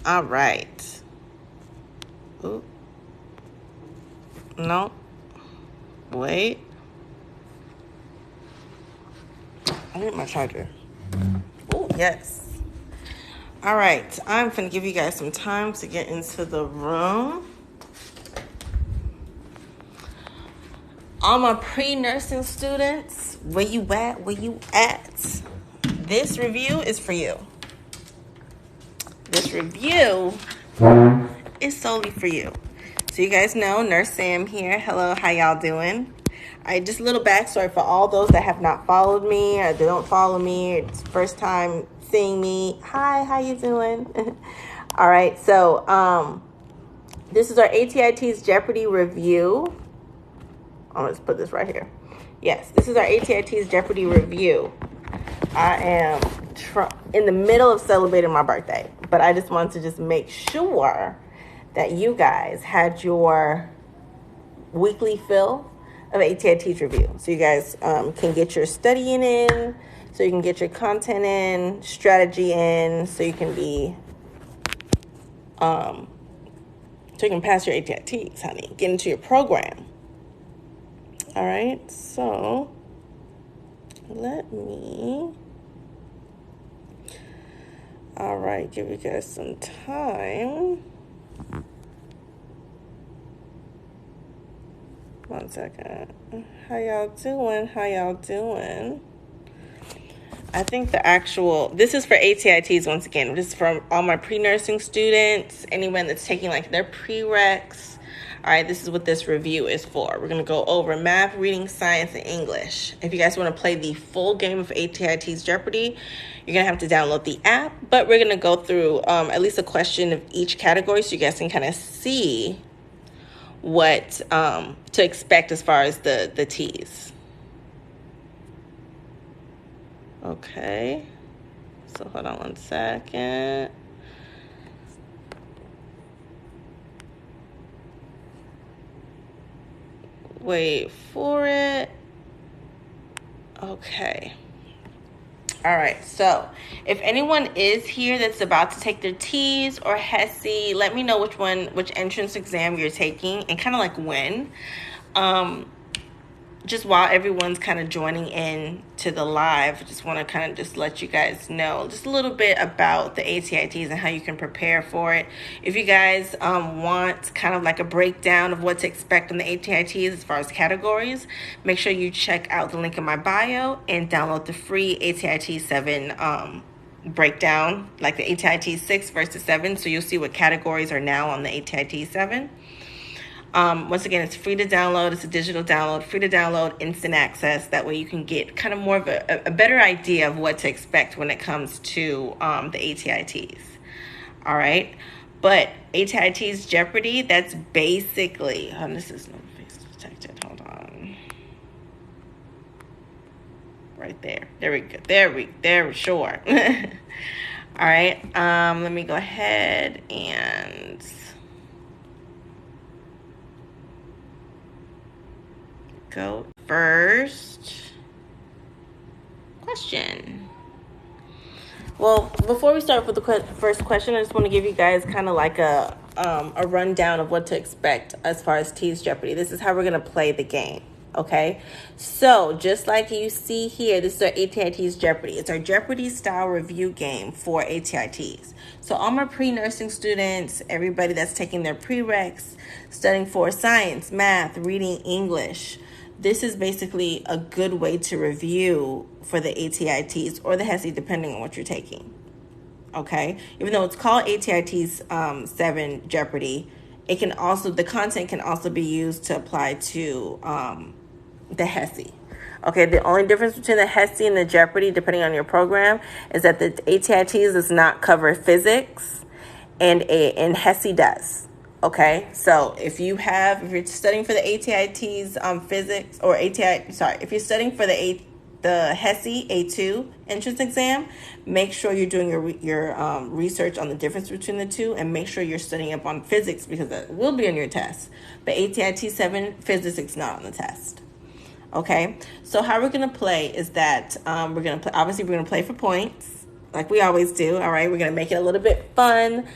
All right. Ooh. No. Wait. I need my charger. Oh, yes. All right. I'm going to give you guys some time to get into the room. All my pre-nursing students, where you at? Where you at? This review is for you. This review is solely for you. So you guys know, Nurse Sam here. Hello, how y'all doing? All right, just a little backstory for all those that have not followed me or they don't follow me. It's first time seeing me. Hi, how you doing? All right, so this is our ATI TEAS Jeopardy review. I'm going to put this right here. Yes, this is our ATI TEAS Jeopardy review. I am in the middle of celebrating my birthday, but I just wanted to just make sure that you guys had your weekly fill of ATI TEAS review. So you guys can get your studying in, so you can get your content in, strategy in, so you can be, so you can pass your ATI TEAS, honey. Get into your program. All right, so let me, all right, give you guys some time. One second. How y'all doing? How y'all doing? I think this is for ATI TEAS once again. This is from all my pre-nursing students, anyone that's taking like their prereqs. All right, this is what this review is for. We're going to go over math, reading, science, and English. If you guys want to play the full game of ATI TEAS Jeopardy, you're going to have to download the app. But we're going to go through at least a question of each category so you guys can kind of see what to expect as far as the T's. Okay. So hold on one second. Wait for it. Okay. All right. So if anyone is here that's about to take their TEAS or HESI, let me know which entrance exam you're taking and kind of like when. Just while everyone's kind of joining in to the live, I just want to kind of just let you guys know just a little bit about the ATI TEAS and how you can prepare for it. If you guys want kind of like a breakdown of what to expect on the ATI TEAS as far as categories, make sure you check out the link in my bio and download the free ATI TEAS 7 breakdown, like the ATI TEAS 6 versus 7, so you'll see what categories are now on the ATI TEAS 7. Once again, it's free to download. It's a digital download, free to download, instant access. That way you can get kind of more of a better idea of what to expect when it comes to the ATI TEAS. All right. But ATI TEAS Jeopardy, that's basically, this is no face detected. Hold on. Right there. There we go. There, sure. All right. Let me go ahead and go first question. Well, before we start with the first question, I just want to give you guys kind of like a rundown of what to expect as far as TEAS Jeopardy. This is how we're going to play the game. Okay, so just like you see here, this is our ATI TEAS Jeopardy. It's our Jeopardy style review game for ATI TEAS. So all my pre-nursing students, everybody that's taking their prereqs, studying for science, math, reading, English, this is basically a good way to review for the ATI TEAS or the HESI, depending on what you're taking. Okay, even though it's called ATI TEAS 7 Jeopardy, the content can also be used to apply to the HESI. Okay, the only difference between the HESI and the Jeopardy, depending on your program, is that the ATI TEAS does not cover physics, and HESI does. Okay, so if you're studying for the ATI TEAS physics, or if you're studying for the HESI A2 entrance exam, make sure you're doing your research on the difference between the two, and make sure you're studying up on physics because that will be on your test. But ATI TEAS 7 physics is not on the test. Okay, so how we're gonna play is that we're gonna play for points. like we always do. All right, we're going to make it a little bit fun,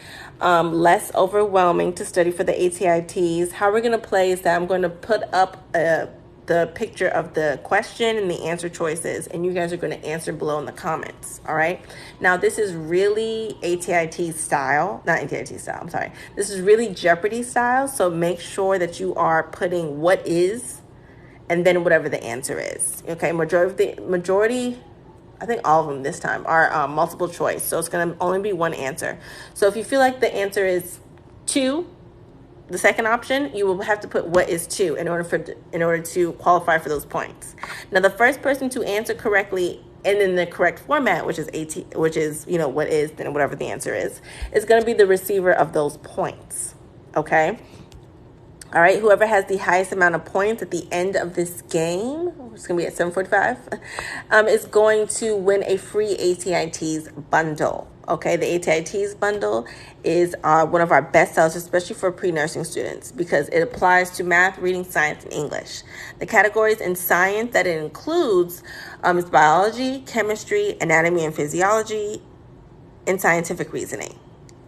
less overwhelming to study for the ATI TEAS. How we're going to play is that I'm going to put up the picture of the question and the answer choices, and you guys are going to answer below in the comments. All right. Now, this is really ATI TEAS style, not ATI TEAS style. I'm sorry. This is really Jeopardy style. So make sure that you are putting what is, and then whatever the answer is. Okay. Majority, I think all of them this time are multiple choice. So it's going to only be one answer. So if you feel like the answer is 2, the second option, you will have to put what is 2 in order to qualify for those points. Now, the first person to answer correctly and in the correct format, which is what is, then whatever the answer is going to be the receiver of those points. Okay. All right. Whoever has the highest amount of points at the end of this game, which is going to be at 7:45, is going to win a free ATI TEAS bundle. Okay, the ATI TEAS bundle is one of our best sellers, especially for pre-nursing students, because it applies to math, reading, science, and English. The categories in science that it includes is biology, chemistry, anatomy and physiology, and scientific reasoning.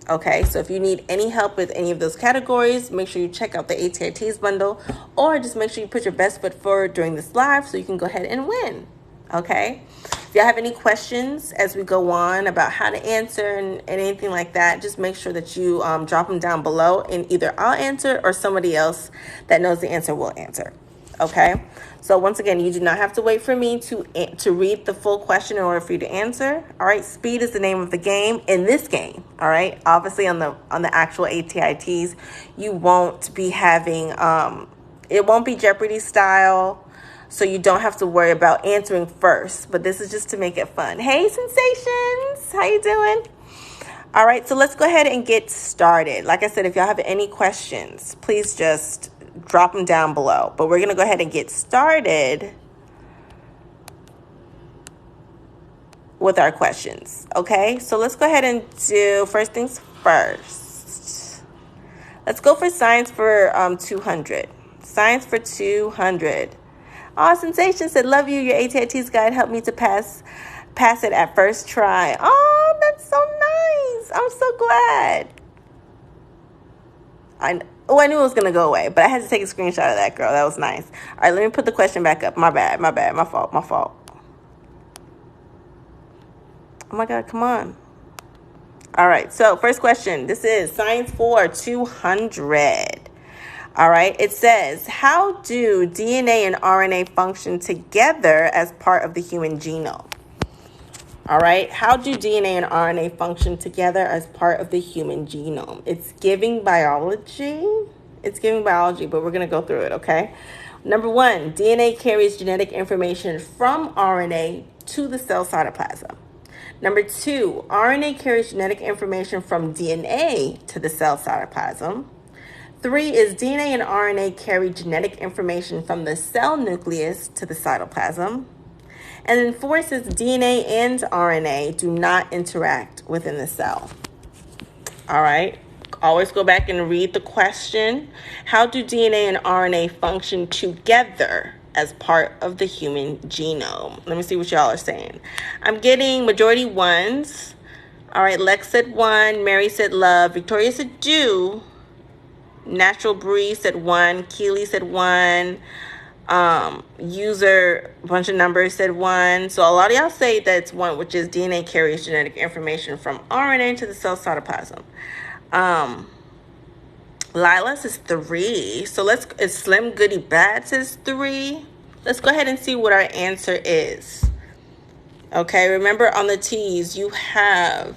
Okay, so if you need any help with any of those categories, make sure you check out the ATI TEAS bundle, or just make sure you put your best foot forward during this live so you can go ahead and win. Okay, if y'all have any questions as we go on about how to answer and anything like that, just make sure that you drop them down below, and either I'll answer or somebody else that knows the answer will answer. Okay, so once again, you do not have to wait for me to read the full question in order for you to answer. All right, speed is the name of the game in this game. All right, obviously on the actual ATI TEAS, you won't be having it won't be Jeopardy style. So you don't have to worry about answering first, but this is just to make it fun. Hey, sensations, how you doing? All right, so let's go ahead and get started. Like I said, if y'all have any questions, please just drop them down below. But we're going to go ahead and get started with our questions. Okay, so let's go ahead and do first things first. Let's go for science for 200. Science for 200. Oh, Sensation said, love you. Your ATI TEAS guide helped me to pass it at first try. Oh, that's so nice. I'm so glad. I knew it was going to go away, but I had to take a screenshot of that, girl. That was nice. All right, let me put the question back up. My bad. My fault. Oh, my God. Come on. All right. So first question. This is Science for 200. All right, it says, how do DNA and RNA function together as part of the human genome? All right, how do DNA and RNA function together as part of the human genome? It's giving biology, but we're going to go through it, okay? Number 1, DNA carries genetic information from RNA to the cell cytoplasm. Number 2, RNA carries genetic information from DNA to the cell cytoplasm. 3 is DNA and RNA carry genetic information from the cell nucleus to the cytoplasm. And then 4 says DNA and RNA do not interact within the cell. All right. Always go back and read the question. How do DNA and RNA function together as part of the human genome? Let me see what y'all are saying. I'm getting majority ones. All right. Lex said 1. Mary said love. Victoria said do. Natural Breeze said 1. Keely said 1. User, a bunch of numbers said 1. So a lot of y'all say that's 1, which is DNA carries genetic information from RNA to the cell cytoplasm. Lila says 3. So Slim Goody Bad says 3. Let's go ahead and see what our answer is. Okay, remember on the TEAS, you have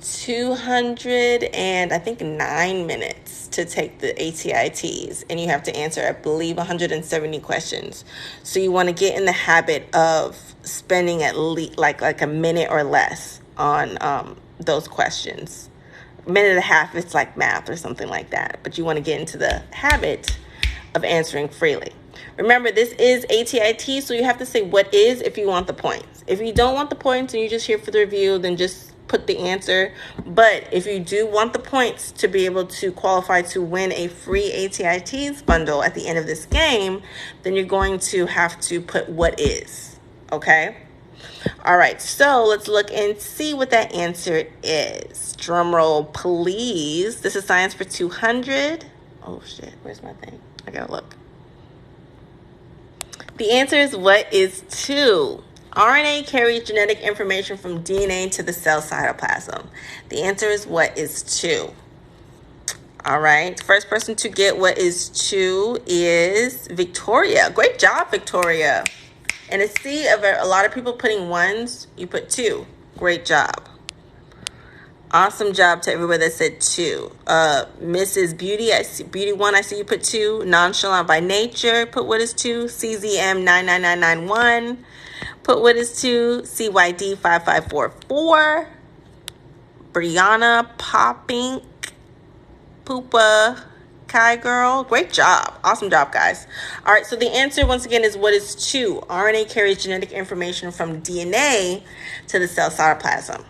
200 and I think 9 minutes to take the ATI TEAS, and you have to answer, I believe, 170 questions. So you want to get in the habit of spending at least like a minute or less on those questions. A minute and a half, it's like math or something like that. But you want to get into the habit of answering freely. Remember, this is ATI TEAS, so you have to say what is if you want the points. If you don't want the points and you're just here for the review, then just put the answer. But if you do want the points to be able to qualify to win a free ATI TEAS bundle at the end of this game, then you're going to have to put what is. Okay? All right, so let's look and see what that answer is. Drum roll, please. This is science for 200. Oh, shit. Where's my thing? I gotta look. The answer is what is 2? RNA carries genetic information from DNA to the cell cytoplasm. The answer is what is 2. All right, first person to get what is 2 is Victoria. Great job, Victoria. And a sea of a lot of people putting 1s, you put 2. Great job. Awesome job to everybody that said 2. Mrs. Beauty, I see Beauty 1, I see you put 2. Nonchalant by Nature, put what is 2. CZM 99991, put what is 2. CYD 5544. Brianna Poppink, Poopa, Kai Girl. Great job. Awesome job, guys. All right, so the answer once again is what is 2. RNA carries genetic information from DNA to the cell cytoplasm.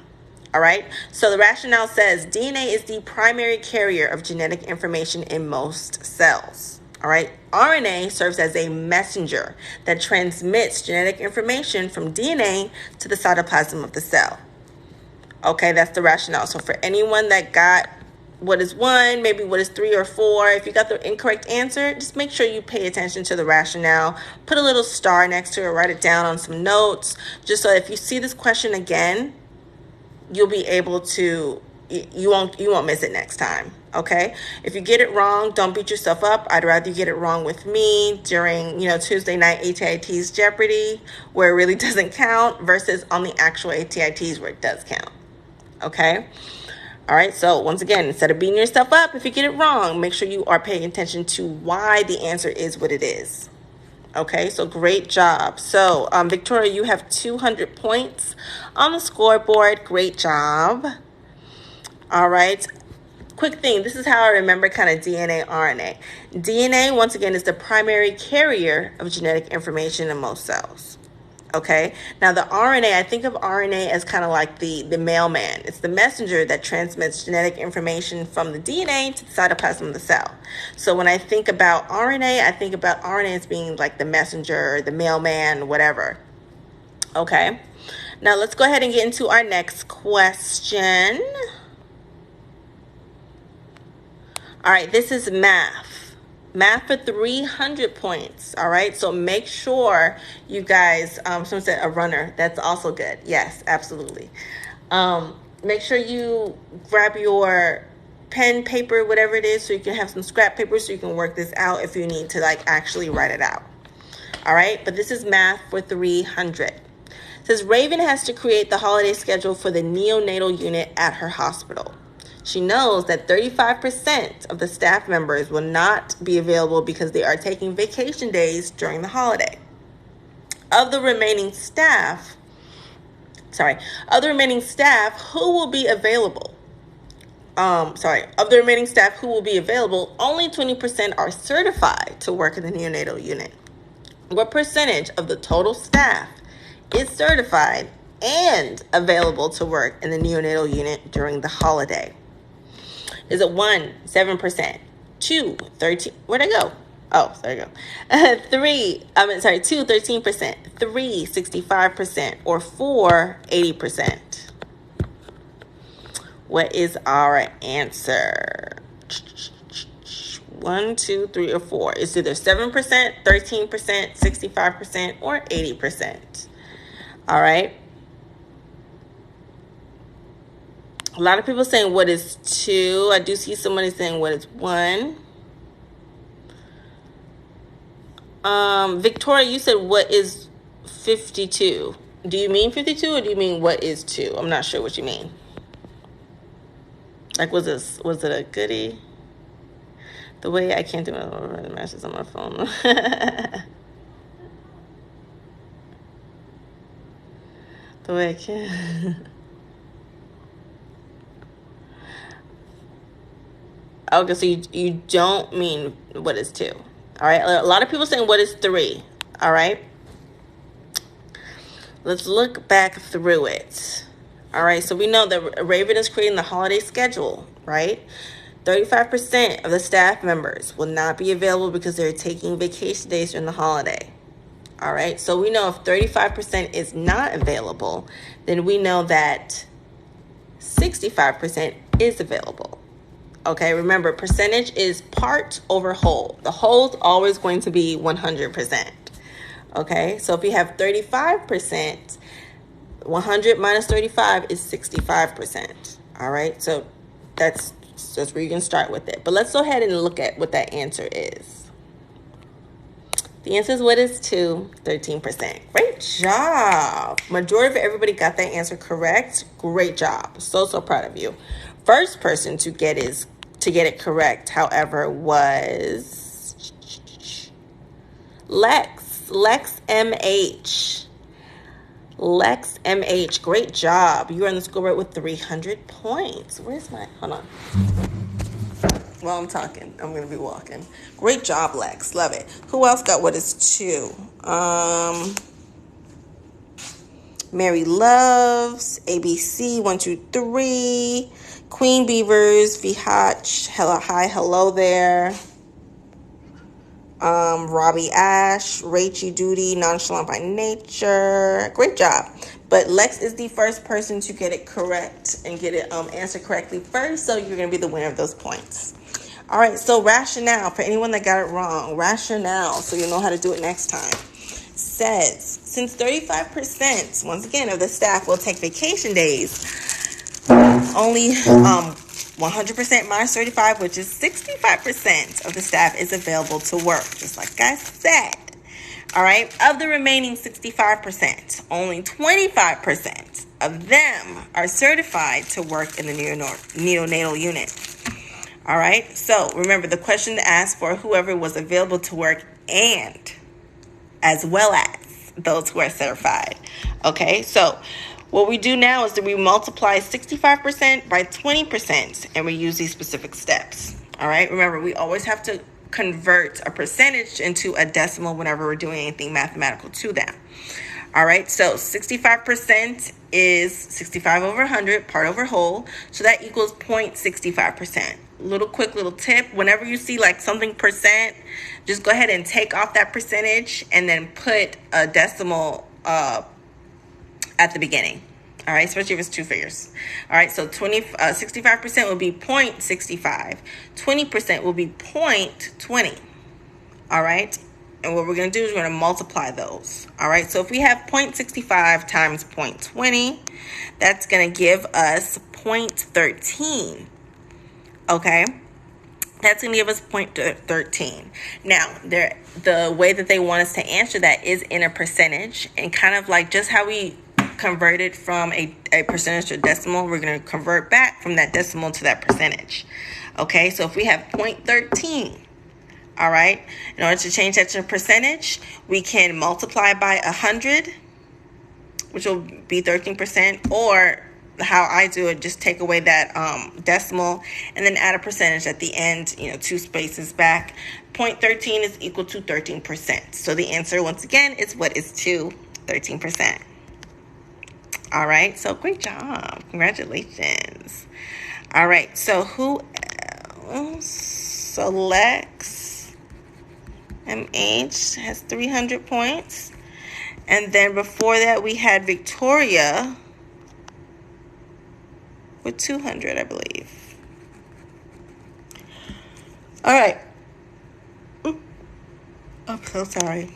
All right, so the rationale says DNA is the primary carrier of genetic information in most cells. All right, RNA serves as a messenger that transmits genetic information from DNA to the cytoplasm of the cell. Okay, that's the rationale. So for anyone that got what is 1, maybe what is 3 or 4, if you got the incorrect answer, just make sure you pay attention to the rationale. Put a little star next to it, write it down on some notes, just so if you see this question again, you'll be able to, you won't miss it next time, okay? If you get it wrong, don't beat yourself up. I'd rather you get it wrong with me during, Tuesday night ATI TEAS Jeopardy, where it really doesn't count, versus on the actual ATI TEAS where it does count, okay? All right, so once again, instead of beating yourself up if you get it wrong, make sure you are paying attention to why the answer is what it is. Okay, so great job. So, Victoria, you have 200 points on the scoreboard. Great job. All right. Quick thing. This is how I remember kind of DNA, RNA. DNA, once again, is the primary carrier of genetic information in most cells. Okay. Now, the RNA, I think of RNA as kind of like the mailman. It's the messenger that transmits genetic information from the DNA to the cytoplasm of the cell. So when I think about RNA, I think about RNA as being like the messenger, the mailman, whatever. Okay. Now, let's go ahead and get into our next question. All right. This is math. Math for 300 points, all right? So make sure you guys, someone said a runner. That's also good. Yes, absolutely. Make sure you grab your pen, paper, whatever it is, so you can have some scrap paper so you can work this out if you need to, actually write it out. All right? But this is math for 300. It says, Raven has to create the holiday schedule for the neonatal unit at her hospital. She knows that 35% of the staff members will not be available because they are taking vacation days during the holiday. Of the remaining staff, who will be available? Of the remaining staff who will be available, only 20% are certified to work in the neonatal unit. What percentage of the total staff is certified and available to work in the neonatal unit during the holiday? Is it 1, 7%, 2, 13, where'd I go? Oh, there you go. 2, 13%, 3, 65%, or 4, 80%. What is our answer? 1, 2, 3, or 4. It's either 7%, 13%, 65%, or 80%. All right. A lot of people saying what is 2. I do see somebody saying what is 1. Victoria, you said what is 52? Do you mean 52 or do you mean what is 2? I'm not sure what you mean. Was it a goodie? The way I can't do my matches on my phone. The way I can. Okay, so you don't mean what is 2. All right. A lot of people saying what is 3. All right. Let's look back through it. All right. So we know that Raven is creating the holiday schedule, right? 35% of the staff members will not be available because they're taking vacation days during the holiday. All right, so we know if 35% is not available, then we know that 65% is available. Okay, remember, percentage is part over whole. The whole's always going to be 100%. Okay, so if you have 35%, 100 minus 35 is 65%. All right, so that's where you can start with it. But let's go ahead and look at what that answer is. The answer is what is 2? 13%. Great job. Majority of everybody got that answer correct. Great job. So proud of you. First person to get it correct, however, was Lex MH. Lex MH. Great job. You are on the scoreboard with 300 points. Where's my... Hold on. While I'm talking, I'm going to be walking. Great job, Lex. Love it. Who else got what is 2? Mary Loves, ABC, 1, 2, 3. Queen Beavers, Vihach, hello there. Robbie Ash, Rachy Duty, Nonchalant by Nature. Great job. But Lex is the first person to get it correct and get it answered correctly first, so you're going to be the winner of those points. All right, so rationale, for anyone that got it wrong, rationale, so you'll know how to do it next time, says, since 35%, once again, of the staff will take vacation days, only 100% minus 35, which is 65% of the staff is available to work, just like I said. All right, of the remaining 65%, only 25% of them are certified to work in the neonatal unit. All right, so remember the question asked for whoever was available to work and as well as those who are certified. Okay, so what we do now is that we multiply 65% by 20% and we use these specific steps. All right, remember we always have to convert a percentage into a decimal whenever we're doing anything mathematical to them. All right, so 65% is 65 over 100, part over whole, so that equals 0.65%. Quick little tip, whenever you see like something percent, just go ahead and take off that percentage and then put a decimal at the beginning. All right, especially if it's 2 figures. All right, so 65% will be 0.65. 20% will be 0.20. All right, and what we're going to do is we're going to multiply those. All right, so if we have 0.65 times 0.20, that's going to give us 0.13. Okay, that's going to give us 0.13. Now, the way that they want us to answer that is in a percentage, and kind of like just how we converted from a percentage to a decimal, we're going to convert back from that decimal to that percentage. Okay, so if we have 0.13, all right, in order to change that to a percentage, we can multiply by 100, which will be 13%, or how I do it, just take away that decimal and then add a percentage at the end, 2 spaces back. 0.13 is equal to 13%. So the answer, once again, is what is 13%. All right, so great job. Congratulations. All right, so who else? So Lex MH has 300 points. And then before that, we had Victoria with 200, I believe. All right. Ooh. I'm so sorry.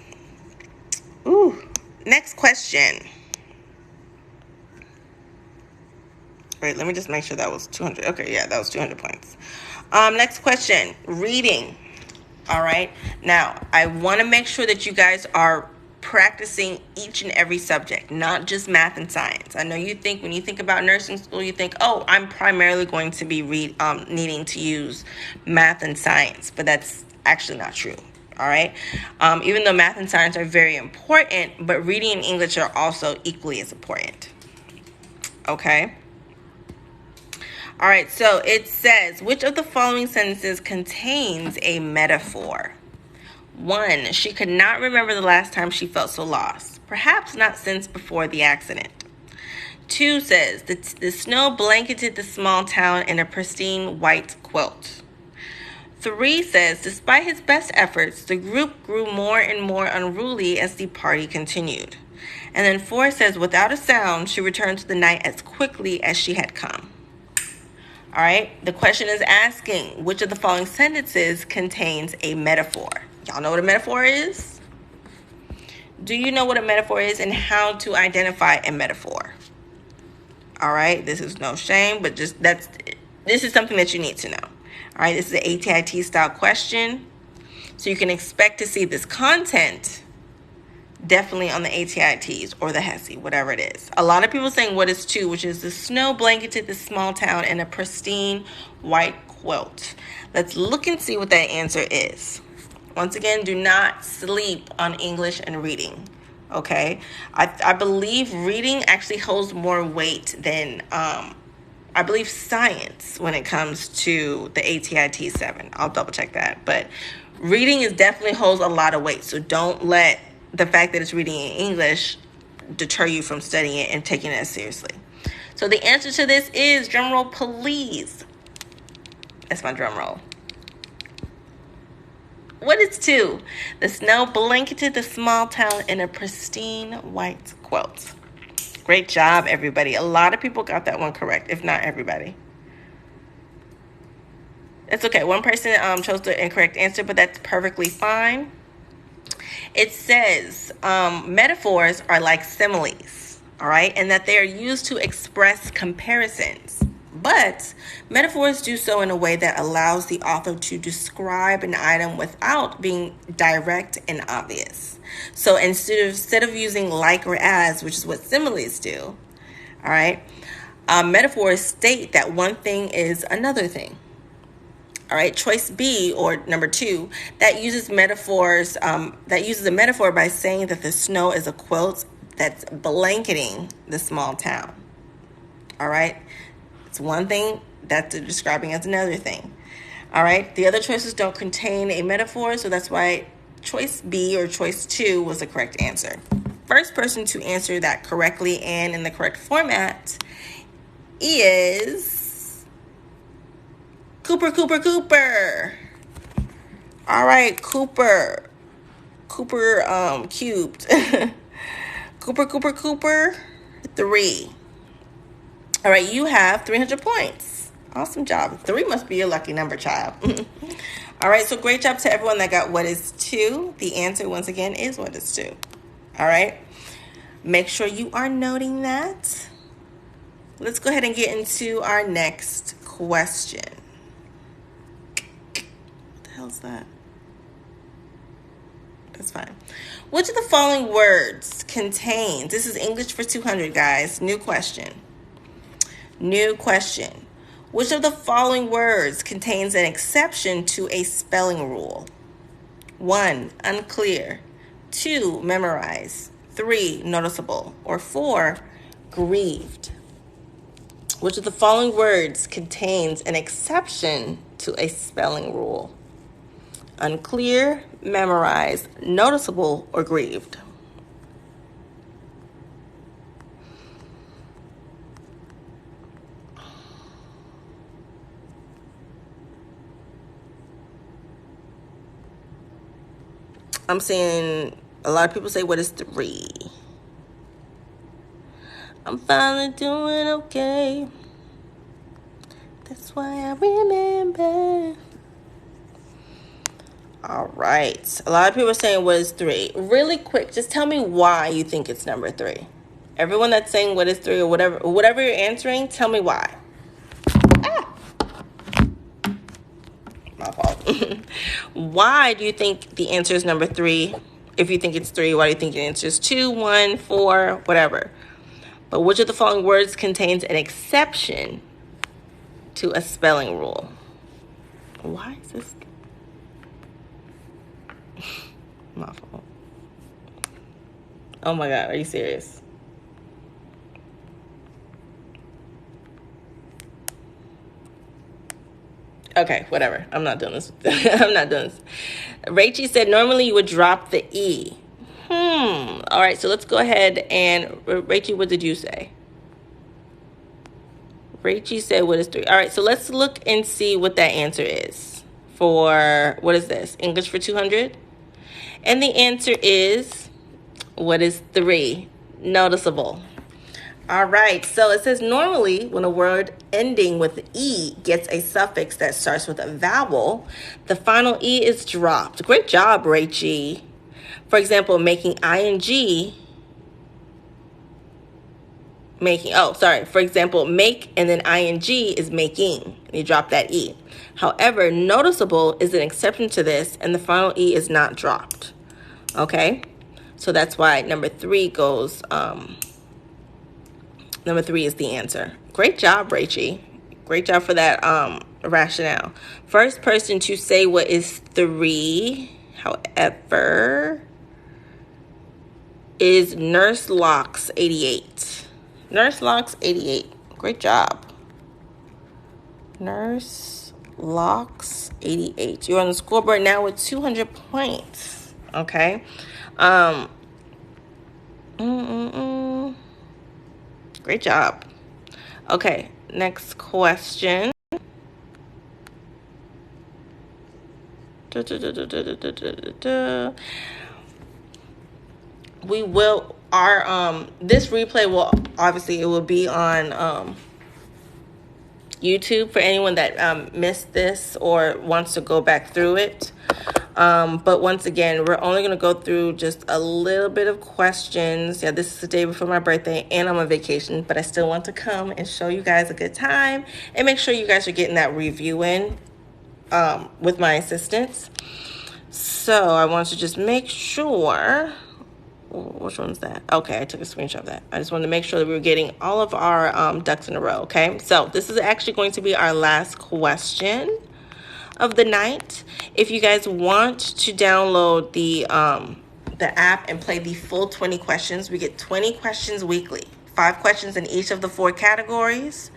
Ooh. Next question. Wait, let me just make sure that was 200. Okay, yeah, that was 200 points. Next question. Reading. All right. Now, I want to make sure that you guys are practicing each and every subject, not just math and science. I know you think when you think about nursing school, you think, oh, I'm primarily going to be needing to use math and science, but that's actually not true. All right. Even though math and science are very important, but reading and English are also equally as important. Okay. All right. So it says, which of the following sentences contains a metaphor? 1, she could not remember the last time she felt so lost, perhaps not since before the accident. 2 says, the snow blanketed the small town in a pristine white quilt. 3 says, despite his best efforts, the group grew more and more unruly as the party continued. And then 4 says, without a sound, she returned to the night as quickly as she had come. All right, the question is asking, which of the following sentences contains a metaphor? Y'all know what a metaphor is? Do you know what a metaphor is and how to identify a metaphor? All right, this is no shame, but this is something that you need to know. All right, this is an ATI TEAS style question. So you can expect to see this content definitely on the ATI TEAS or the HESI, whatever it is. A lot of people saying what is 2, which is the snow blanketed the small town in a pristine white quilt. Let's look and see what that answer is. Once again, do not sleep on English and reading. Okay? I believe reading actually holds more weight than I believe science when it comes to the ATI TEAS 7. I'll double check that. But reading is definitely holds a lot of weight. So don't let the fact that it's reading in English deter you from studying it and taking it as seriously. So the answer to this is, drum roll please. That's my drum roll. What is 2? The snow blanketed the small town in a pristine white quilt. Great job, everybody. A lot of people got that one correct, if not everybody. It's okay. One person chose the incorrect answer, but that's perfectly fine. It says metaphors are like similes, all right, and that they are used to express comparisons. But metaphors do so in a way that allows the author to describe an item without being direct and obvious. So instead of using like or as, which is what similes do, all right, metaphors state that one thing is another thing. All right, choice B, or number 2, that uses metaphors. That uses a metaphor by saying that the snow is a quilt that's blanketing the small town. All right, it's one thing that they're describing as another thing. All right, the other choices don't contain a metaphor, so that's why choice B or choice 2 was the correct answer. First person to answer that correctly and in the correct format is Cooper. All right, Cooper cubed. Cooper, 3. All right, you have 300 points. Awesome job. 3 must be your lucky number, child. All right, so great job to everyone that got what is 2. The answer, once again, is what is 2. All right, make sure you are noting that. Let's go ahead and get into our next question. How's that? That's fine. Which of the following words contains, this is English for 200, guys. New question. Which of the following words contains an exception to a spelling rule? 1, unclear. 2, memorize. 3, noticeable. Or 4, grieved. Which of the following words contains an exception to a spelling rule? Unclear, memorized, noticeable, or grieved. I'm seeing a lot of people say, what is 3? I'm finally doing okay. That's why I remember. All right. A lot of people are saying, what is 3? Really quick, just tell me why you think it's number 3. Everyone that's saying what is 3 or whatever you're answering, tell me why. My fault. Why do you think the answer is number 3? If you think it's 3, why do you think the answer is 2, 1, 4, whatever? But which of the following words contains an exception to a spelling rule? Why is this? My fault. Oh my God, are you serious? Okay, whatever. I'm not doing this. I'm not doing this. Rachie said normally you would drop the E. All right, so let's go ahead and, Rachie, what did you say? Rachie said what is 3? All right, so let's look and see what that answer is. for, what is this? English for 200? And the answer is, what is 3? Noticeable. All right, so it says normally when a word ending with E gets a suffix that starts with a vowel, the final E is dropped. Great job, Rachie. For example, making ing, for example, make and then ing is making. You drop that E. However, noticeable is an exception to this, and the final E is not dropped. Okay, so that's why number 3 goes, number 3 is the answer. Great job, Rachie. Great job for that rationale. First person to say what is 3, however, is Nurse Locks 88. Nurse Locks 88. Great job. Nurse Locks 88. You're on the scoreboard now with 200 points. Okay. Great job. Okay, next question. We will, this replay will, obviously it will be on YouTube for anyone that missed this or wants to go back through it. But once again, we're only going to go through just a little bit of questions. Yeah, this is the day before my birthday and I'm on vacation, but I still want to come and show you guys a good time and make sure you guys are getting that review in with my assistance. So I want to just make sure, which one's that? Okay, I took a screenshot of that. I just wanted to make sure that we were getting all of our ducks in a row, okay? So this is actually going to be our last question of the night. If you guys want to download the app and play the full 20 questions, we get 20 questions weekly, 5 questions in each of the 4 categories.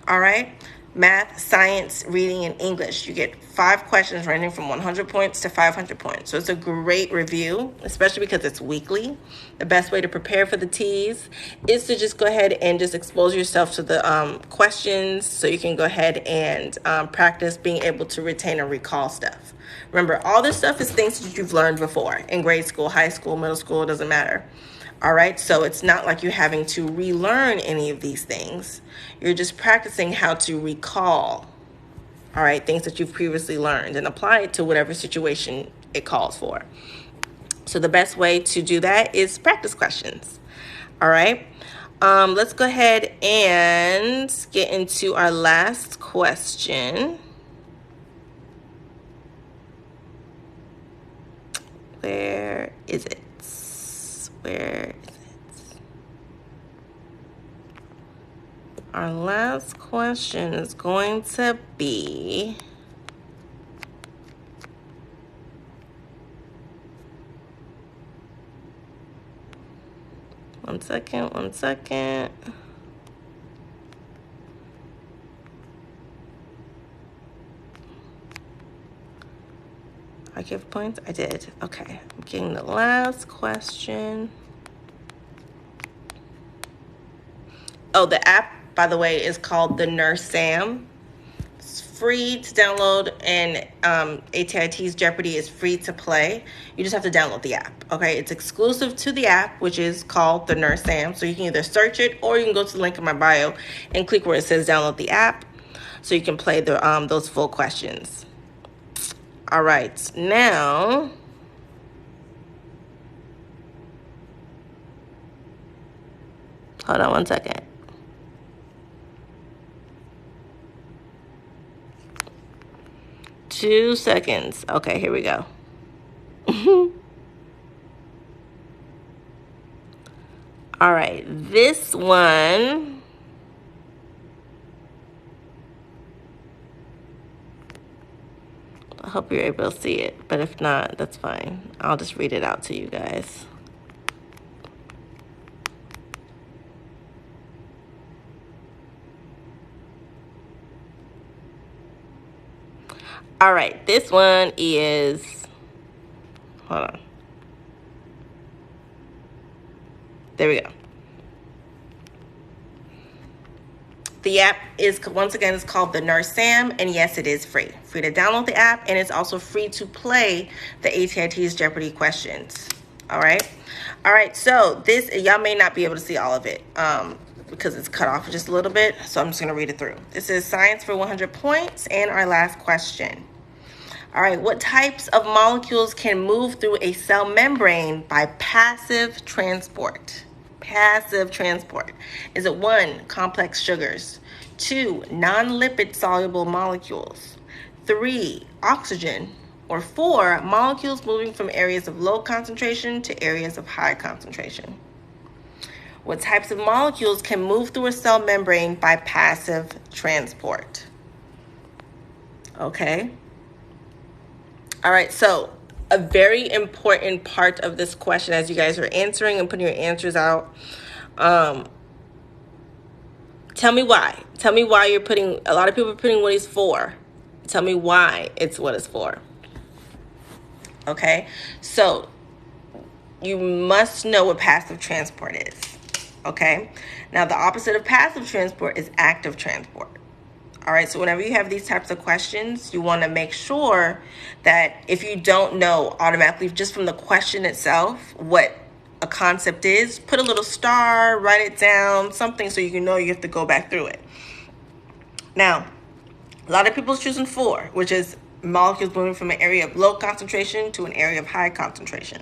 All right, math, science, reading, and English. You get 5 questions ranging from 100 points to 500 points. So it's a great review, especially because it's weekly. The best way to prepare for the teas is to just go ahead and just expose yourself to the questions so you can go ahead and practice being able to retain and recall stuff. Remember, all this stuff is things that you've learned before in grade school, high school, middle school, it doesn't matter. All right, so it's not like you're having to relearn any of these things. You're just practicing how to recall, all right, things that you've previously learned and apply it to whatever situation it calls for. So the best way to do that is practice questions. All right, let's go ahead and get into our last question. Where is it? Where is it? Our last question is going to be, one second. I give points? I did. Okay, I'm getting the last question. Oh, the app, by the way, is called the Nurse Sam. It's free to download, and ATI TEAS Jeopardy is free to play. You just have to download the app, okay? It's exclusive to the app, which is called the Nurse Sam. So you can either search it or you can go to the link in my bio and click where it says download the app so you can play the those full questions. All right, now hold on one second. Two seconds. Okay, here we go. All right, this one. I hope you're able to see it, but if not, that's fine. I'll just read it out to you guys. All right, this one is, hold on. There we go. The app is, once again, it's called the Nurse Sam, and yes, it is free. Free to download the app, and it's also free to play the ATI TEAS Jeopardy questions. All right? All right, so this, y'all may not be able to see all of it because it's cut off just a little bit, so I'm just going to read it through. This is Science for 100 points, and our last question. All right, what types of molecules can move through a cell membrane by passive transport? Passive transport. Is it 1, complex sugars, 2, non-lipid soluble molecules, 3, oxygen, or 4, molecules moving from areas of low concentration to areas of high concentration? What types of molecules can move through a cell membrane by passive transport? Okay. All right, so a very important part of this question as you guys are answering and putting your answers out, tell me why. Tell me why you're putting, a lot of people are putting what it's for. Tell me why it's what it's for. Okay, so you must know what passive transport is. Okay, now the opposite of passive transport is active transport. All right, so whenever you have these types of questions, you want to make sure that if you don't know automatically just from the question itself what a concept is, put a little star, write it down, something so you can know you have to go back through it. Now, a lot of people are choosing 4, which is molecules moving from an area of low concentration to an area of high concentration.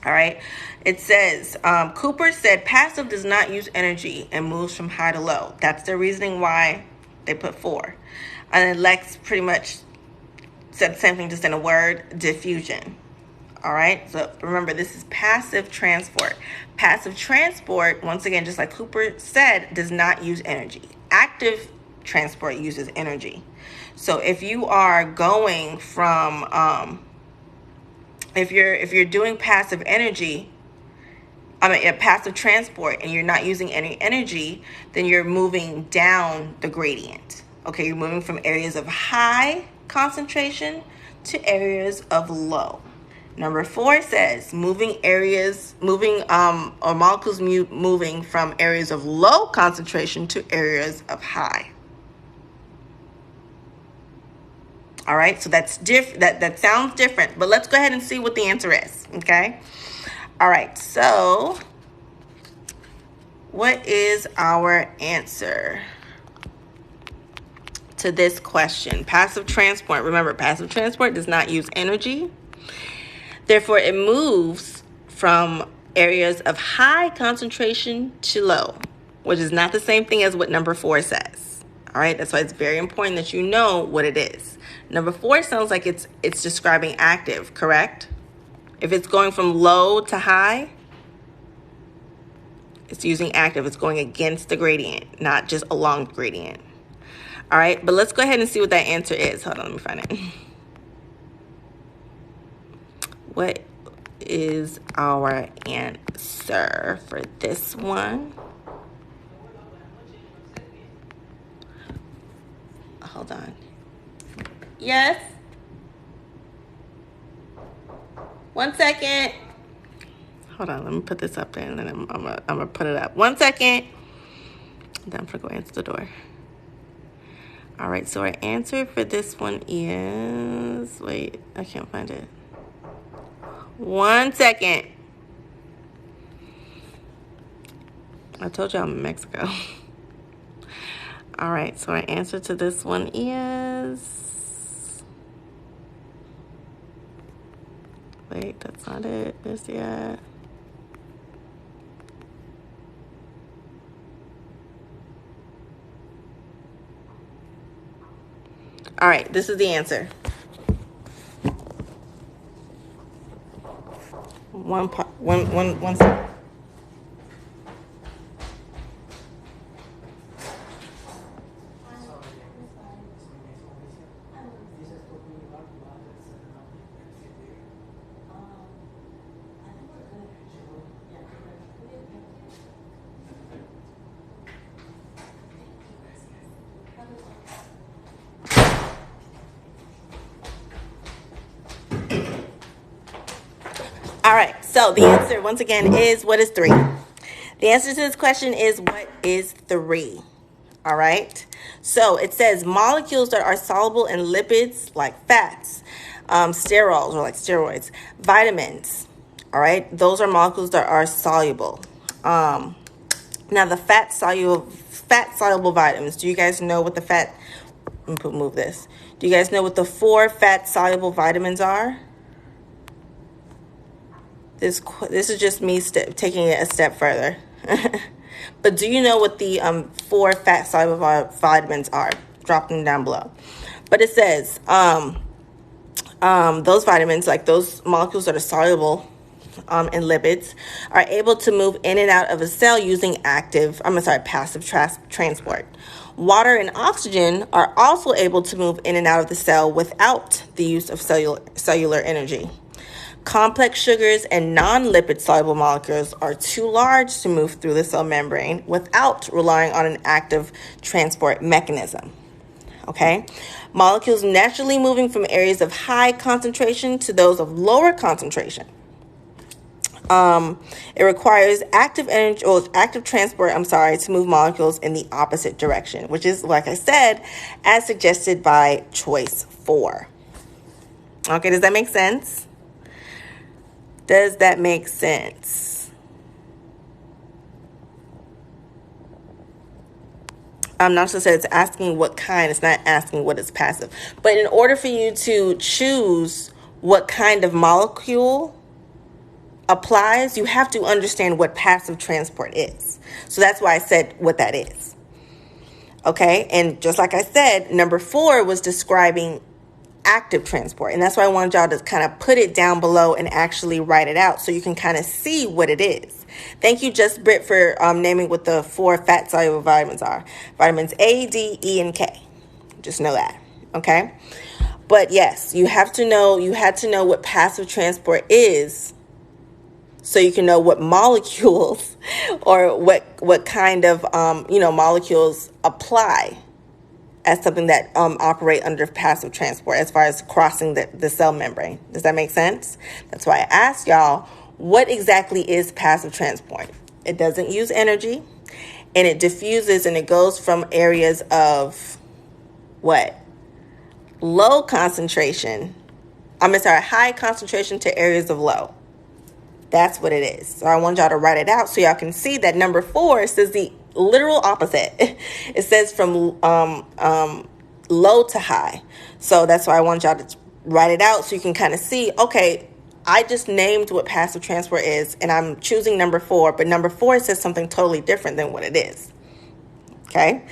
All right, it says, Cooper said passive does not use energy and moves from high to low. That's their reasoning why they put 4. And then Lex pretty much said the same thing, just in a word, diffusion. All right, so remember, this is passive transport. Passive transport, once again, just like Cooper said, does not use energy. Active transport uses energy. So if you are going from, if you're doing passive energy, passive transport, and you're not using any energy, then you're moving down the gradient. Okay, you're moving from areas of high concentration to areas of low. Number 4 says molecules moving from areas of low concentration to areas of high. All right, so that's that sounds different, but let's go ahead and see what the answer is. Okay. All right, so what is our answer to this question? Passive transport. Remember, passive transport does not use energy. Therefore, it moves from areas of high concentration to low, which is not the same thing as what number 4 says. All right, that's why it's very important that you know what it is. Number 4 sounds like it's describing active, correct? If it's going from low to high, it's using active. It's going against the gradient, not just along the gradient. All right, but let's go ahead and see what that answer is. Hold on, let me find it. What is our answer for this one? Hold on. Yes? 1 second. Hold on, let me put this up there, and then I'm gonna put it up. 1 second. Then I'm gonna go answer the door. All right, so our answer for this one is, wait, I can't find it. 1 second. I told you I'm in Mexico. All right, so our answer to this one is, wait, that's not it. Where's the at? All right, this is the answer. One second. All right, so the answer, once again, is what is 3? The answer to this question is what is 3? All right. So it says molecules that are soluble in lipids like fats, sterols or like steroids, vitamins. All right. Those are molecules that are soluble. Now the fat soluble vitamins. Do you guys know what the move this. Do you guys know what the 4 fat soluble vitamins are? This is just me taking it a step further. But do you know what the 4 fat soluble vitamins are? Drop them down below. But it says those vitamins, like those molecules that are soluble in lipids, are able to move in and out of a cell using passive transport. Water and oxygen are also able to move in and out of the cell without the use of cellular energy. Complex sugars and non-lipid soluble molecules are too large to move through the cell membrane without relying on an active transport mechanism. Okay? Molecules naturally moving from areas of high concentration to those of lower concentration. It requires active transport, to move molecules in the opposite direction, which is, like I said, as suggested by choice 4. Okay, does that make sense? Does that make sense? National said it's asking what kind. It's not asking what is passive. But in order for you to choose what kind of molecule applies, you have to understand what passive transport is. So that's why I said what that is. Okay? And just like I said, number 4 was describing active transport. And that's why I wanted y'all to kind of put it down below and actually write it out so you can kind of see what it is. Thank you, Just Britt, for naming what the 4 fat soluble vitamins are. Vitamins A, D, E, and K. Just know that. Okay? But yes, you had to know what passive transport is so you can know what molecules or what kind of molecules apply as something that operate under passive transport as far as crossing the cell membrane. Does that make sense? That's why I asked y'all, what exactly is passive transport? It doesn't use energy, and it diffuses, and it goes from areas of what? High concentration to areas of low. That's what it is. So I want y'all to write it out so y'all can see that number 4 says the literal opposite. It says from low to high. So that's why I want y'all to write it out so you can kind of see, okay, I just named what passive transport is, and I'm choosing number 4, but number 4 says something totally different than what it is. Okay?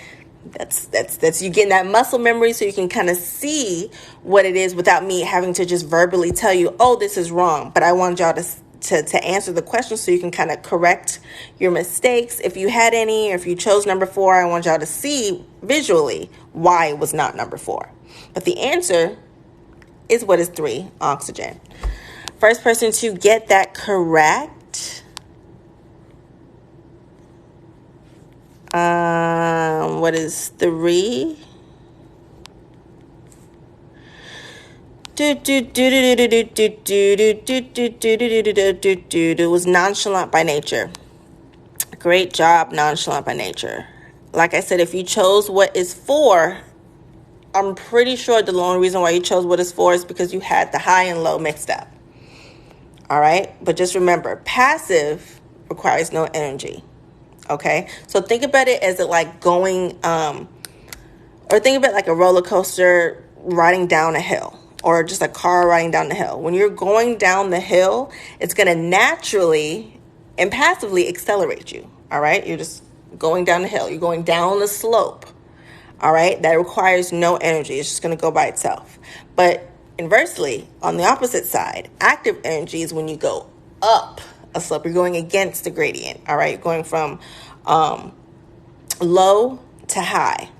That's you getting that muscle memory so you can kind of see what it is without me having to just verbally tell you, oh, this is wrong. But I want y'all to answer the question so you can kind of correct your mistakes if you had any, or if you chose number 4, I want y'all to see visually why it was not number 4. But the answer is what is 3, oxygen. First person to get that correct, what is 3? It was nonchalant by nature. Great job, nonchalant by nature. Like I said, if you chose what is 4, I'm pretty sure the only reason why you chose what is 4 is because you had the high and low mixed up. All right? But just remember, passive requires no energy. Okay? So think about it as like going, or think about it like a roller coaster riding down a hill, or just a car riding down the hill. When you're going down the hill, it's going to naturally and passively accelerate you. All right? You're just going down the hill. You're going down the slope. All right? That requires no energy. It's just going to go by itself. But inversely, on the opposite side, active energy is when you go up a slope. You're going against the gradient. All right? You're going from low to high.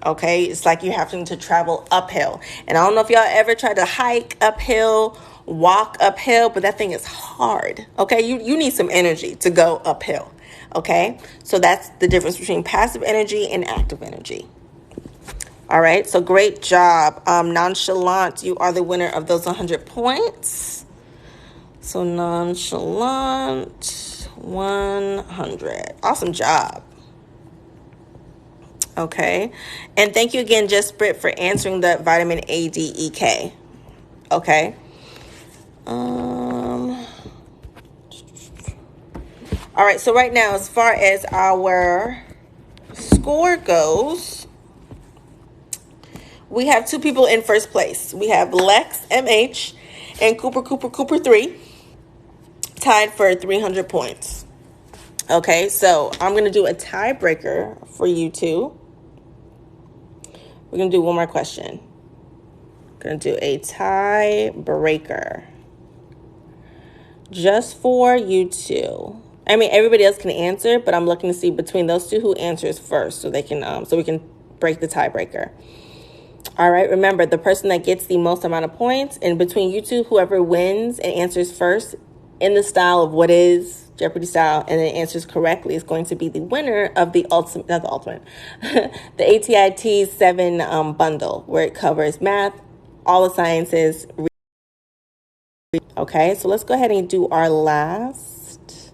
Okay? It's like you're having to travel uphill. And I don't know if y'all ever tried to hike uphill, walk uphill, but that thing is hard. Okay? You need some energy to go uphill. Okay? So that's the difference between passive energy and active energy. All right? So great job. Nonchalant, you are the winner of those 100 points. So nonchalant, 100. Awesome job. Okay. And thank you again, Just Brit, for answering the vitamin A, D, E, K. Okay. All right. So right now, as far as our score goes, we have two people in first place. We have Lex MH and Cooper 3, tied for 300 points. Okay, so I'm going to do a tiebreaker for you two. We're going to do one more question. Going to do a tiebreaker just for you two. I mean, everybody else can answer, but I'm looking to see between those two who answers first, so they can so we can break the tiebreaker. All right, remember, the person that gets the most amount of points, and between you two, whoever wins and answers first in the style of what is Jeopardy style and then answers correctly is going to be the winner of the ultimate, not the ultimate, the ATI TEAS 7 bundle, where it covers math, all the sciences. Okay, so let's go ahead and do our last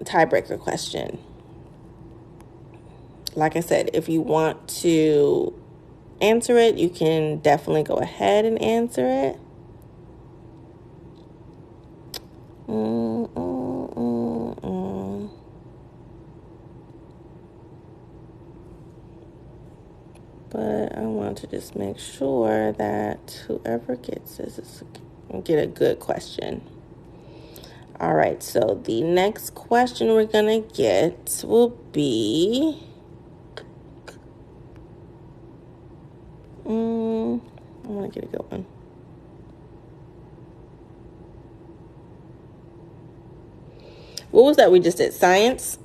tiebreaker question. Like I said, if you want to answer it, you can definitely go ahead and answer it. But I want to just make sure that whoever gets this is get a good question. All right, so the next question we're gonna get will be I want to get a good one. What was that we just did? Science?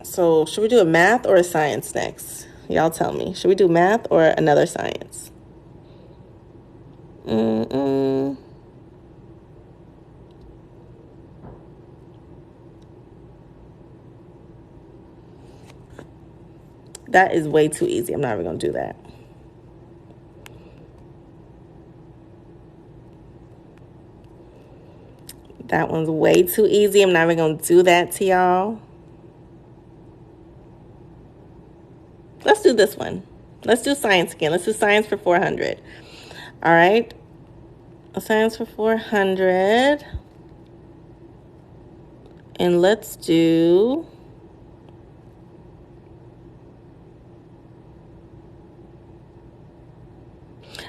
So should we do a math or a science next? Y'all tell me. Should we do math or another science? That is way too easy. I'm not even going to do that. That one's way too easy. I'm not even going to do that to y'all. Let's do this one. Let's do science again. Let's do science for 400. All right. Science for 400. And let's do...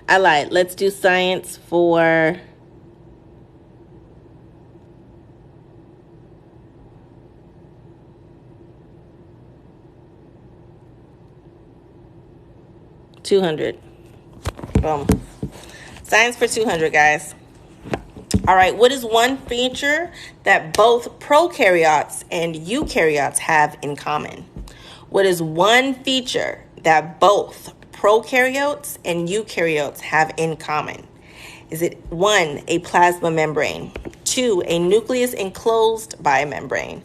I lied. Let's do science for... $200. Boom. Science for 200, guys. All right, what is one feature that both prokaryotes and eukaryotes have in common? What is one feature that both prokaryotes and eukaryotes have in common? Is it 1, a plasma membrane, 2, a nucleus enclosed by a membrane,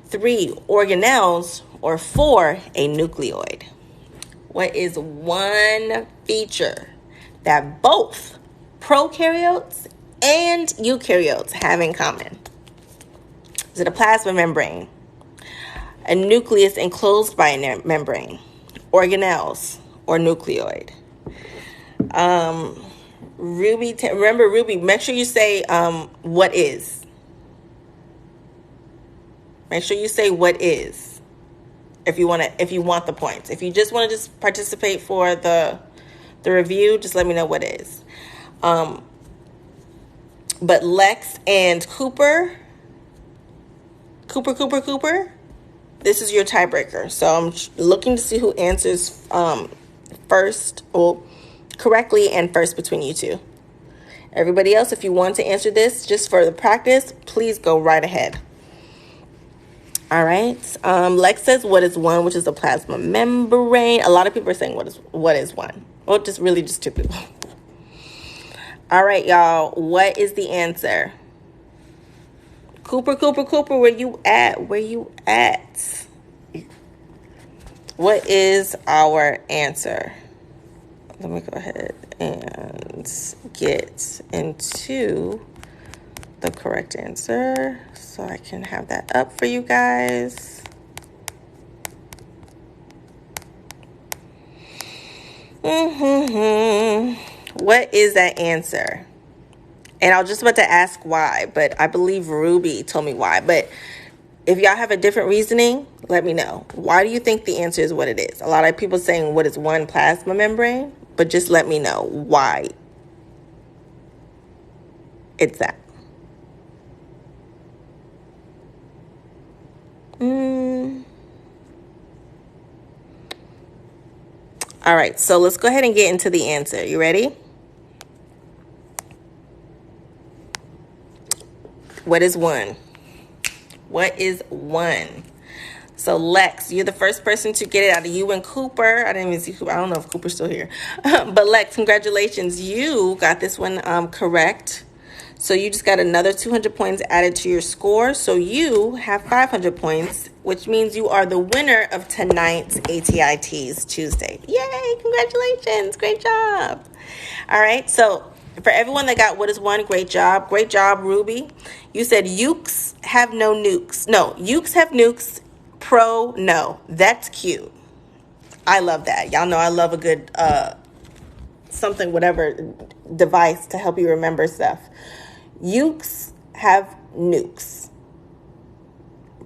3, organelles, or 4, a nucleoid? What is one feature that both prokaryotes and eukaryotes have in common? Is it a plasma membrane, a nucleus enclosed by a membrane, organelles, or nucleoid? Ruby, remember, Ruby, make sure you say what is. Make sure you say what is. If you want the points. If you just want to just participate for the review, just let me know what is. But Lex and Cooper, this is your tiebreaker. So I'm looking to see who answers first, well, correctly and first between you two. Everybody else, if you want to answer this just for the practice, please go right ahead. All right. Lex says, what is one, which is a plasma membrane. A lot of people are saying, what is one? Well, just two people. All right, y'all. What is the answer? Cooper, where you at? What is our answer? Let me go ahead and get into the correct answer so I can have that up for you guys. What is that answer? And I was just about to ask why, but I believe Ruby told me why. But if y'all have a different reasoning, let me know. Why do you think the answer is what it is? A lot of people saying what is one plasma membrane, but just let me know why it's that. All right, so let's go ahead and get into the answer. You ready? What is one? What is one? So Lex, you're the first person to get it out of you and Cooper. I didn't even see Cooper. I don't know if Cooper's still here. But Lex, congratulations. You got this one correct. So you just got another 200 points added to your score. So you have 500 points, which means you are the winner of tonight's ATI TEAS Tuesday. Yay, congratulations. Great job. All right, so for everyone that got what is one, great job. Great job, Ruby. You said ukes have no nukes. No, ukes have nukes. Pro, no. That's cute. I love that. Y'all know I love a good something, whatever device to help you remember stuff. Ukes have nukes.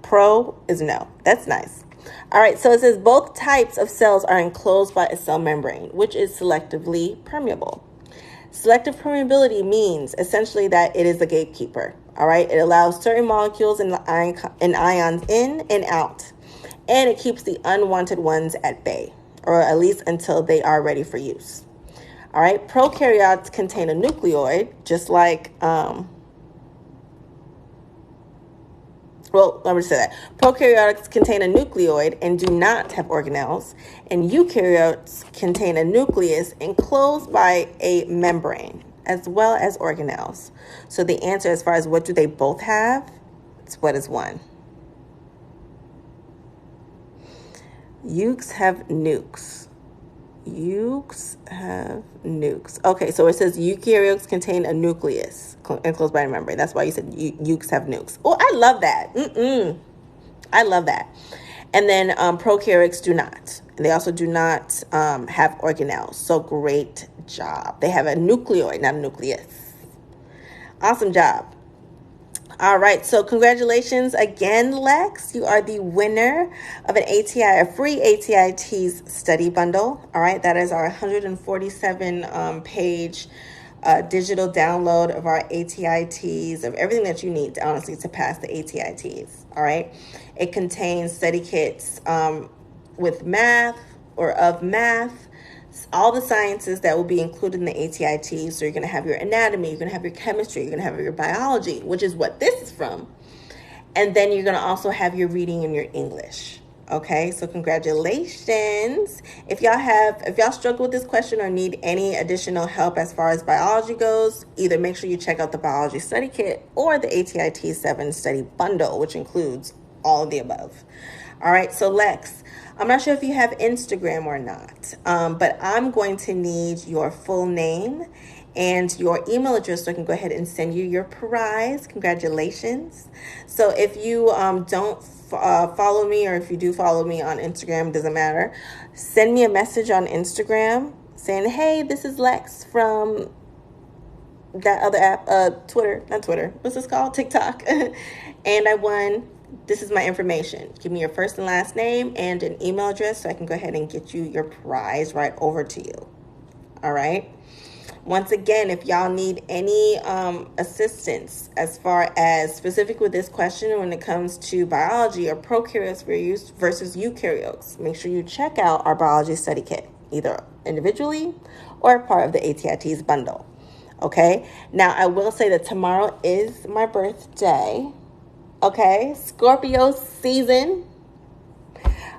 Pro is no. That's nice. All right, so it says both types of cells are enclosed by a cell membrane, which is selectively permeable. Selective permeability means essentially that it is a gatekeeper. All right, it allows certain molecules and ions in and out, and it keeps the unwanted ones at bay, or at least until they are ready for use. All right, prokaryotes contain a nucleoid, just like, let me say that. Prokaryotes contain a nucleoid and do not have organelles, and eukaryotes contain a nucleus enclosed by a membrane, as well as organelles. So the answer as far as what do they both have, it's what is one. Ukes have nukes. Ukes have nukes. Okay, so it says eukaryotes contain a nucleus enclosed by a membrane. That's why you said ukes have nukes. Oh, I love that. I love that. And then prokaryotes do not. They also do not have organelles. So great job. They have a nucleoid, not a nucleus. Awesome job. All right, so congratulations again, Lex. You are the winner of an ATI, a free ATI TEAS study bundle. All right, that is our 147 page digital download of our ATI TEAS, of everything that you need, honestly, to pass the ATI TEAS. All right, it contains study kits with math or of math, all the sciences that will be included in the ATI TEAS. So you're going to have your anatomy, you're going to have your chemistry, you're going to have your biology, which is what this is from. And then you're going to also have your reading and your English. Okay, so congratulations. If y'all struggle with this question or need any additional help as far as biology goes, either make sure you check out the biology study kit or the ATI TEAS 7 study bundle, which includes all of the above. All right, so Lex, I'm not sure if you have Instagram or not, but I'm going to need your full name and your email address so I can go ahead and send you your prize. Congratulations. So if you don't follow me, or if you do follow me on Instagram, doesn't matter, send me a message on Instagram saying, hey, this is Lex from that other app, Twitter, what's this called? TikTok. And I won. This is my information. Give me your first and last name and an email address so I can go ahead and get you your prize right over to you. All right. Once again, if y'all need any assistance as far as specific with this question when it comes to biology or prokaryotes versus eukaryotes, make sure you check out our biology study kit, either individually or part of the ATI TEAS bundle. Okay. Now, I will say that tomorrow is my birthday. Okay, Scorpio season.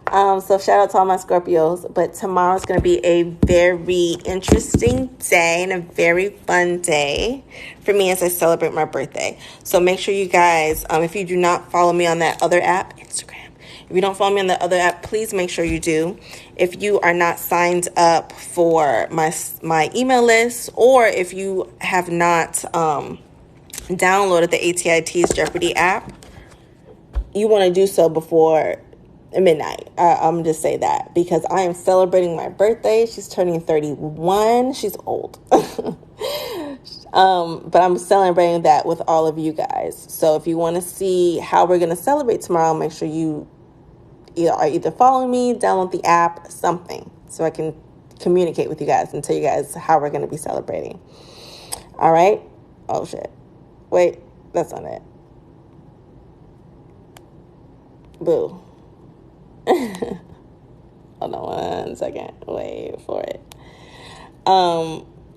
So shout out to all my Scorpios. But tomorrow's going to be a very interesting day and a very fun day for me as I celebrate my birthday. So make sure you guys, if you do not follow me on that other app, Instagram. If you don't follow me on the other app, please make sure you do. If you are not signed up for my email list, or if you have not downloaded the ATI TEAS Jeopardy app, you want to do so before midnight. I'm just say that because I am celebrating my birthday. She's turning 31. She's old. But I'm celebrating that with all of you guys. So if you want to see how we're going to celebrate tomorrow, make sure you are either following me, download the app, something, so I can communicate with you guys and tell you guys how we're going to be celebrating. All right. Oh, shit. Wait, that's not it. Boo. Hold on 1 second. Wait for it.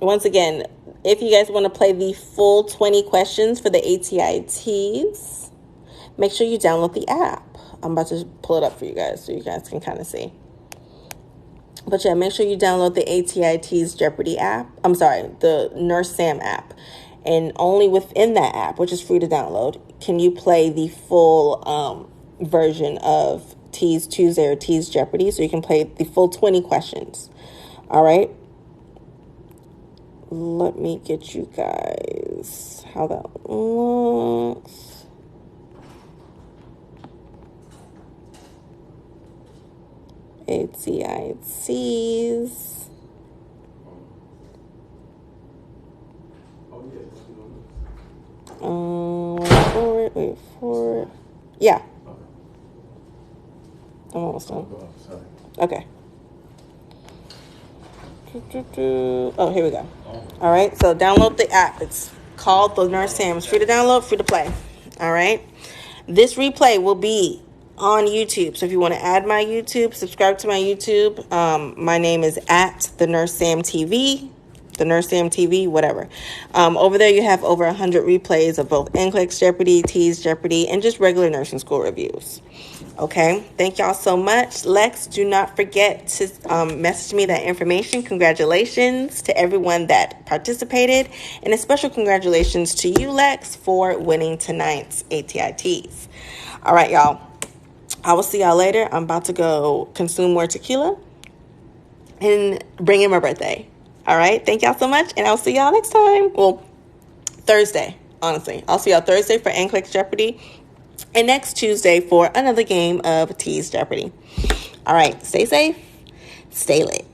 Once again, if you guys want to play the full 20 questions for the ATI TEAS, make sure you download the app. I'm about to pull it up for you guys so you guys can kind of see. But yeah, make sure you download the ATI TEAS Jeopardy app. I'm sorry, the Nurse Sam app. And only within that app, which is free to download, can you play the full version of TEAS Tuesday or TEAS Jeopardy. So you can play the full 20 questions. All right. Let me get you guys how that looks. ATI TEAS. Wait for it. Yeah. I'm almost done. Okay. Oh, here we go. All right. So download the app. It's called the Nurse Sam. It's free to download, free to play. All right. This replay will be on YouTube. So if you want to add my YouTube, subscribe to my YouTube. My name is at the Nurse Sam TV, the Nurse Sam TV, whatever. Over there you have over 100 replays of both NCLEX Jeopardy, TEAS Jeopardy, and just regular nursing school reviews. Okay, thank y'all so much. Lex, do not forget to message me that information. Congratulations to everyone that participated, and a special congratulations to you, Lex, for winning tonight's ATI TEAS. All right, y'all. I will see y'all later. I'm about to go consume more tequila and bring in my birthday. All right. Thank y'all so much. And I'll see y'all next time. Well, Thursday, honestly. I'll see y'all Thursday for NCLEX Jeopardy and next Tuesday for another game of TEAS Jeopardy. All right. Stay safe. Stay lit.